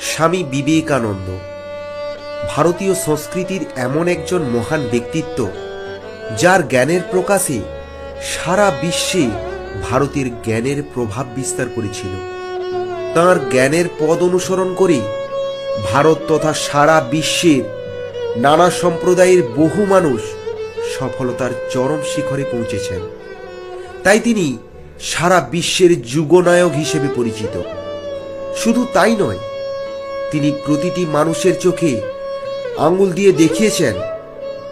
স্বামী বিবেকানন্দ ভারতীয় সংস্কৃতির এমন একজন মহান ব্যক্তিত্ব, যার জ্ঞানের প্রকাশে সারা বিশ্বে ভারতের জ্ঞানের প্রভাব বিস্তার করেছিল। তাঁর জ্ঞানের পথ অনুসরণ করে ভারত তথা সারা বিশ্বের নানা সম্প্রদায়ের বহু মানুষ সফলতার চরম শিখরে পৌঁছেছেন। তাই তিনি সারা বিশ্বের যুগনায়ক হিসেবে পরিচিত। শুধু তাই নয়, তিনি প্রতিটি মানুষের চোখে আঙুল দিয়ে দেখিয়েছেন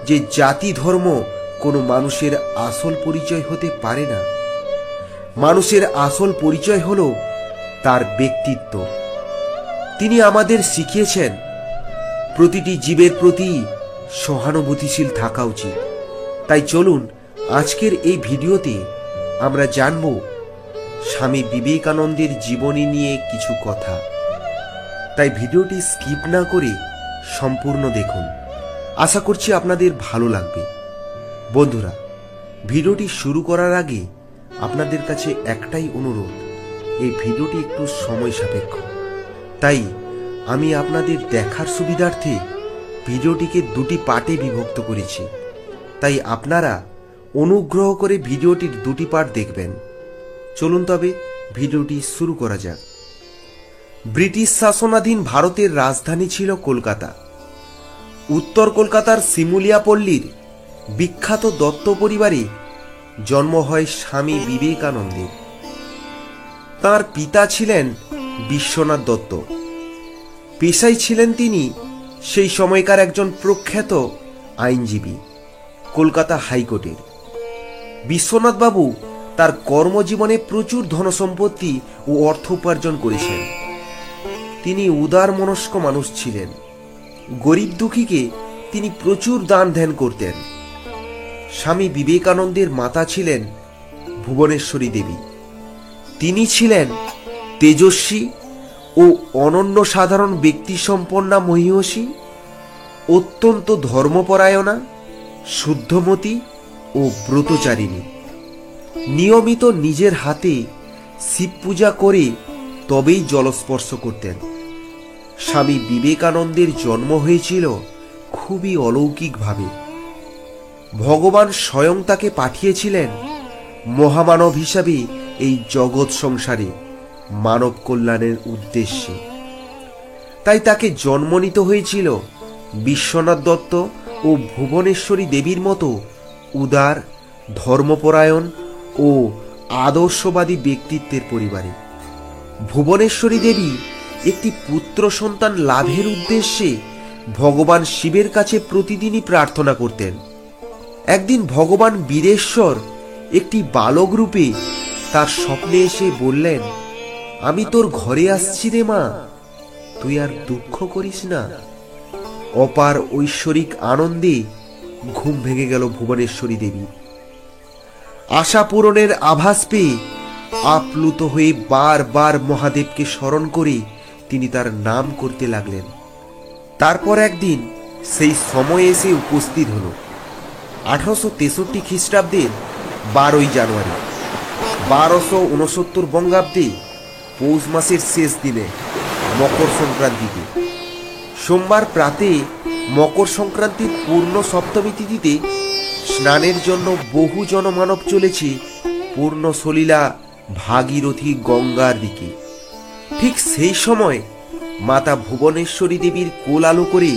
যে জাতি ধর্ম কোনো মানুষের আসল পরিচয় হতে পারে না। মানুষের আসল পরিচয় হলো তার ব্যক্তিত্ব। তিনি আমাদের শিখিয়েছেন প্রতিটি জীবের প্রতি সহানুভূতিশীল থাকা উচিত। তাই চলুন আজকের এই ভিডিওতে আমরা জানব স্বামী বিবেকানন্দের জীবনী নিয়ে কিছু কথা। তাই ভিডিওটি স্কিপ না করে সম্পূর্ণ দেখুন। আশা করছি আপনাদের ভালো লাগবে। বন্ধুরা, ভিডিওটি শুরু করার আগে আপনাদের কাছে একটাই অনুরোধ, এই ভিডিওটি একটু সময় সাপেক্ষ। তাই আমি আপনাদের দেখার সুবিধার্থে ভিডিওটিকে দুটি পার্টে বিভক্ত করেছি। তাই আপনারা অনুগ্রহ করে ভিডিওটির দুটি পার্ট দেখবেন। চলুন তবে ভিডিওটি শুরু করা যাক। ব্রিটিশ শাসনাধীন ভারতের রাজধানী ছিল কলকাতা। উত্তর কলকাতার শিমুলিয়া পল্লীর বিখ্যাত দত্ত পরিবারে জন্ম হয় স্বামী বিবেকানন্দের। তার পিতা ছিলেন বিশ্বনাথ দত্ত। পেশায় ছিলেন তিনি সেই সময়কার একজন প্রখ্যাত আইনজীবী, কলকাতা হাইকোর্টের। বিশ্বনাথ বাবু তার কর্মজীবনে প্রচুর ধনসম্পত্তি ও অর্থ উপার্জন করেছেন। তিনি উদার মনস্ক মানুষ ছিলেন। গরিব দুঃখীকে তিনি প্রচুর দান ধ্যান করতেন। স্বামী বিবেকানন্দের মাতা ছিলেন ভুবনেশ্বরী দেবী। তিনি ছিলেন তেজস্বী ও অনন্য সাধারণ ব্যক্তি সম্পন্না মহীয়সী, অত্যন্ত ধর্মপরায়ণা, শুদ্ধমতী ও ব্রতচারিণী। নিয়মিত নিজের হাতে শিব পূজা করে তবেই জলস্পর্শ করতেন। স্বামী বিবেকানন্দের জন্ম হয়েছিল খুবই অলৌকিকভাবে। ভগবান স্বয়ং তাকে পাঠিয়েছিলেন মহামানব হিসাবে এই জগৎ সংসারে মানব কল্যাণের উদ্দেশ্যে। তাই তাকে জন্ম নিতে হয়েছিল বিশ্বনাথ দত্ত ও ভুবনেশ্বরী দেবীর মতো উদার, ধর্মপরায়ণ ও আদর্শবাদী ব্যক্তিত্বের পরিবারে। ভুবনেশ্বরী দেবী একটি পুত্র সন্তান লাভের উদ্দেশ্যে ভগবান শিবের কাছে প্রতিদিনই প্রার্থনা করতেন। একদিন ভগবান বীরেশ্বর একটি বালক রূপে তার স্বপ্নে এসে বললেন, আমি তোর ঘরে আসছি রে মা, তুই আর দুঃখ করিস না। অপার ঐশ্বরিক আনন্দে ঘুম ভেঙে গেল ভুবনেশ্বরী দেবী। আশা পূরণের আভাস পেয়ে আপ্লুত হয়ে বারবার মহাদেবকে স্মরণ করে তিনি তার নাম করতে লাগলেন। তারপর একদিন সেই সময় এসে উপস্থিত হল 1863 খ্রিস্টাব্দের 12ই জানুয়ারি। 1269 বঙ্গাব্দে পৌষ মাসের শেষ দিনে মকর সংক্রান্তিতে। সোমবার প্রাতে মকর সংক্রান্তির পূর্ণ সপ্তমী তিথিতে স্নানের জন্য বহু জনমানব চলেছে পূর্ণ সলিলা ভাগীরথী গঙ্গার দিকে। ঠিক সেই সময় মাতা ভুবনেশ্বরী দেবীর কোল আলো করে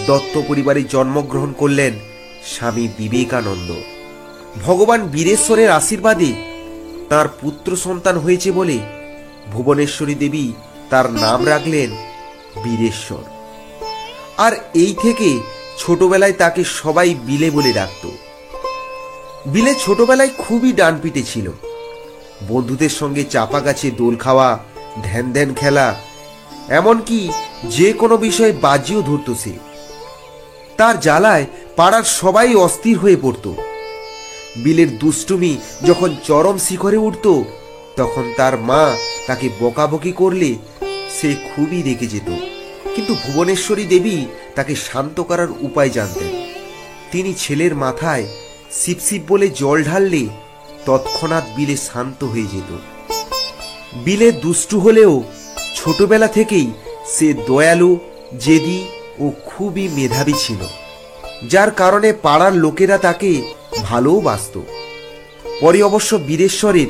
দত্ত পরিবারে জন্মগ্রহণ করলেন স্বামী বিবেকানন্দ। ভগবান বীরেশ্বরের আশীর্বাদে তার পুত্র সন্তান হয়েছে বলে ভুবনেশ্বরী দেবী তার নাম রাখলেন বীরেশ্বর। আর এই থেকে ছোটবেলায় তাকে সবাই বিলে বলে ডাকত। বিলে ছোটবেলায় খুবই ডানপিটে ছিল। বন্ধুদের সঙ্গে চাপা গাছে দোল খাওয়া, ধ্যান ধ্যান খেলা, এমনকি যে কোনো বিষয়ে বাজিও ধরত সে। তার জ্বালায় পাড়ার সবাই অস্থির হয়ে পড়ত। বিলের দুষ্টুমি যখন চরম শিখরে উঠত, তখন তার মা তাকে বকাবকি করলে সে খুবই রেগে যেত। কিন্তু ভুবনেশ্বরী দেবী তাকে শান্ত করার উপায় জানতেন। তিনি ছেলের মাথায় শিব শিব বলে জল ঢাললে তৎক্ষণাৎ বিলে শান্ত হয়ে যেত। বিলে দুষ্টু হলেও ছোটবেলা থেকেই সে দয়ালু, জেদি ও খুবই মেধাবী ছিল, যার কারণে পাড়ার লোকেরা তাকে ভালোবাসত। পরে অবশ্য বীরেশ্বরের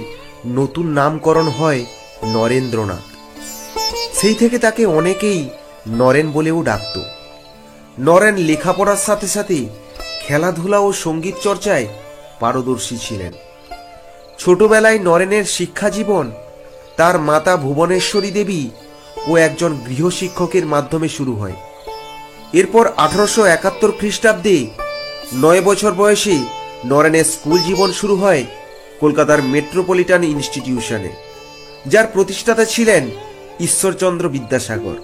নতুন নামকরণ হয় নরেন্দ্রনাথ। সেই থেকে তাকে অনেকেই নরেন বলেও ডাকত। নরেন লেখাপড়ার সাথে সাথে খেলাধুলা ও সঙ্গীত চর্চায় পারদর্শী ছিলেন। ছোটবেলায় নরেনের শিক্ষা জীবন তার মাতা ভুবনেশ্বরী দেবী ও একজন গৃহশিক্ষকের মাধ্যমে শুরু হয়। এরপর 1871 খ্রিস্টাব্দে 9 বছর বয়সে নরেনের স্কুল জীবন শুরু হয় কলকাতার মেট্রোপলিটন ইনস্টিটিউশনে, যার প্রতিষ্ঠাতা ছিলেন ঈশ্বরচন্দ্র বিদ্যাসাগর।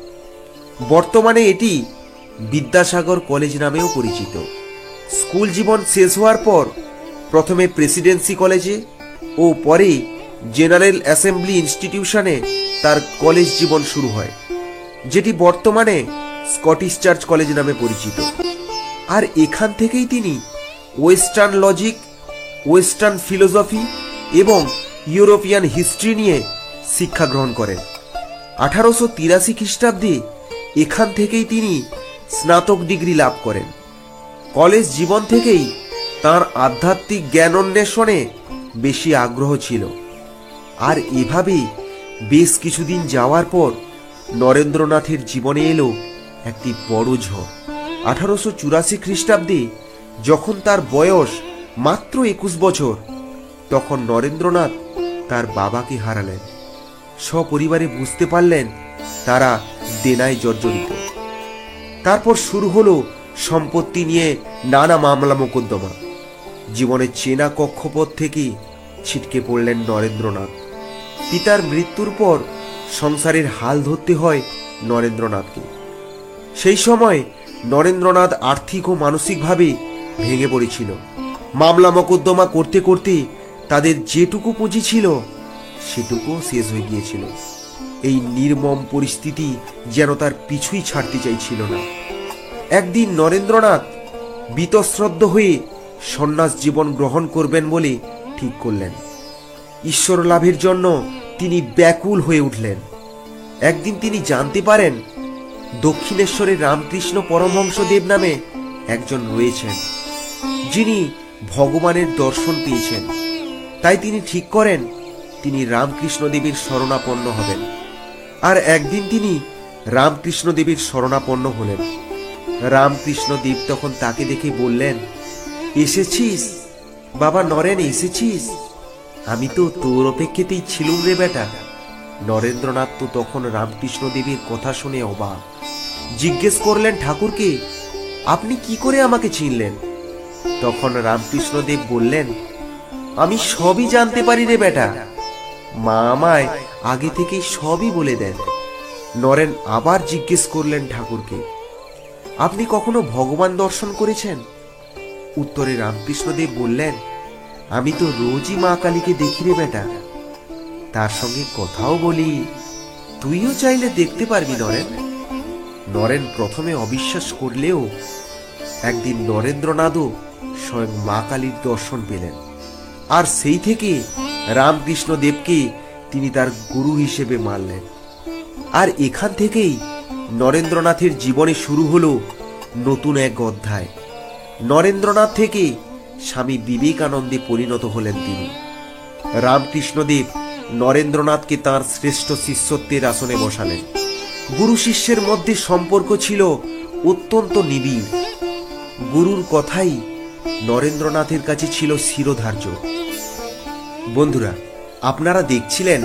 বর্তমানে এটি বিদ্যাসাগর কলেজ নামেও পরিচিত। স্কুল জীবন শেষ হওয়ার পর প্রথমে প্রেসিডেন্সি কলেজে ও পরে জেনারেল অ্যাসেম্বলি ইনস্টিটিউশনে তার কলেজ জীবন শুরু হয়, যেটি বর্তমানে স্কটিশ চার্চ কলেজ নামে পরিচিত। আর এখান থেকেই তিনি ওয়েস্টার্ন লজিক, ওয়েস্টার্ন ফিলোসফি এবং ইউরোপিয়ান হিস্ট্রি নিয়ে শিক্ষা গ্রহণ করেন। 1883 খ্রিস্টাব্দে এখান থেকেই তিনি স্নাতক ডিগ্রি লাভ করেন। কলেজ জীবন থেকেই তার আধ্যাত্মিক জ্ঞান অন্বেষণে বেশি আগ্রহ ছিল। আর এভাবে বেশ কিছুদিন যাওয়ার পর নরেন্দ্রনাথের জীবনে এলো একটি বড় ঝড়। 1884 খ্রিস্টাব্দে যখন তার বয়স মাত্র 21 বছর, তখন নরেন্দ্রনাথ তার বাবাকে হারালেন। সপরিবারে বুঝতে পারলেন তারা দেনায় জর্জরিত। তারপর শুরু হলো সম্পত্তি নিয়ে নানা মামলা মোকদ্দমা। জীবনের চেনা কক্ষপথ থেকে ছিটকে পড়লেন নরেন্দ্রনাথ। পিতার মৃত্যুর পর সংসারের হাল ধরতে হয় নরেন্দ্রনাথকে। সেই সময় নরেন্দ্রনাথ আর্থিক ও মানসিকভাবে ভেঙে পড়েছিল। মামলা মোকদ্দমা করতে করতে তাদের যেটুকু পুঁজি ছিল সেটুকু শেষ হয়ে গিয়েছিল। এই নির্মম পরিস্থিতি যেন তার পিছুই ছাড়তে চাইছিল না। একদিন নরেন্দ্রনাথ বীতশ্রদ্ধ হয়ে সন্ন্যাস জীবন গ্রহণ করবেন বলে ঠিক করলেন। ঈশ্বর লাভের জন্য তিনি ব্যাকুল হয়ে উঠলেন। একদিন তিনি জানতে পারেন দক্ষিণেশ্বরের রামকৃষ্ণ পরমহংসদেব নামে একজন রয়েছেন, যিনি ভগবানের দর্শন পেয়েছেন। তাই তিনি ঠিক করেন তিনি রামকৃষ্ণ দেবের শরণাপন্ন হবেন। আর একদিন তিনি রামকৃষ্ণ দেবের শরণাপন্ন হলেন। রামকৃষ্ণ দেব তখন তাকে দেখে বললেন, এসেছিস বাবা নরেন, এসেছিস? আমি তো তোর অপেক্ষাতেই ছিলুম রে বেটা। নরেন্দ্রনাথ তো তখন রামকৃষ্ণ দেবের কথা শুনে অবাক। জিজ্ঞেস করলেন ঠাকুরকে, আপনি কি করে আমাকে চিনলেন? তখন রামকৃষ্ণ দেব বললেন, আমি সবই জানতে পারি রে বেটা, মা আমায় আগে থেকেই সবই বলে দেন। নরেন আবার জিজ্ঞেস করলেন ঠাকুরকে, আপনি কখনো ভগবান দর্শন করেছেন? উত্তরে রামকৃষ্ণদেব বললেন, আমি তো রোজই মা কালীকে দেখি রে বেটা, তার সঙ্গে কথাও বলি। তুইও চাইলে দেখতে পারবি নরেন। নরেন প্রথমে অবিশ্বাস করলেও একদিন নরেন্দ্রনাথও স্বয়ং মা কালীর দর্শন পেলেন। আর সেই থেকে রামকৃষ্ণ দেবকে তিনি তার গুরু হিসেবে মানলেন। আর এখান থেকেই নরেন্দ্রনাথের জীবনে শুরু হলো নতুন এক অধ্যায়। নরেন্দ্রনাথ থেকে স্বামী বিবেকানন্দে পরিণত হলেন তিনি। রামকৃষ্ণদেব নরেন্দ্রনাথকে তাঁর শ্রেষ্ঠ শিষ্যত্বের আসনে বসালেন। গুরু শিষ্যের মধ্যে সম্পর্ক ছিল অত্যন্ত নিবিড়। গুরুর কথাই নরেন্দ্রনাথের কাছে ছিল শিরোধার্য। বন্ধুরা, আপনারা দেখছিলেন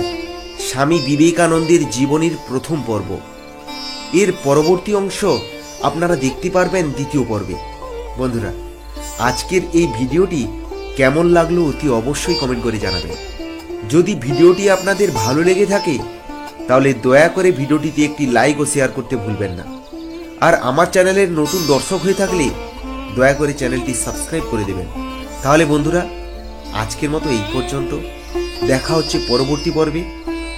স্বামী বিবেকানন্দের জীবনীর প্রথম পর্ব। এর পরবর্তী অংশ আপনারা দেখতে পারবেন দ্বিতীয় পর্বে। বন্ধুরা, আজকের এই ভিডিওটি কেমন লাগলো অতি অবশ্যই কমেন্ট করে জানাবেন। যদি ভিডিওটি আপনাদের ভালো লেগে থাকে তাহলে দয়া করে ভিডিওটিতে একটি লাইক ও শেয়ার করতে ভুলবেন না। আর আমার চ্যানেলের নতুন দর্শক হয়ে থাকলে দয়া করে চ্যানেলটি সাবস্ক্রাইব করে দেবেন। তাহলে বন্ধুরা, আজকের মতো এই পর্যন্ত। দেখা হচ্ছে পরবর্তী পর্বে।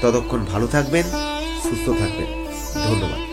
ততক্ষণ ভালো থাকবেন, সুস্থ থাকবেন। ধন্যবাদ।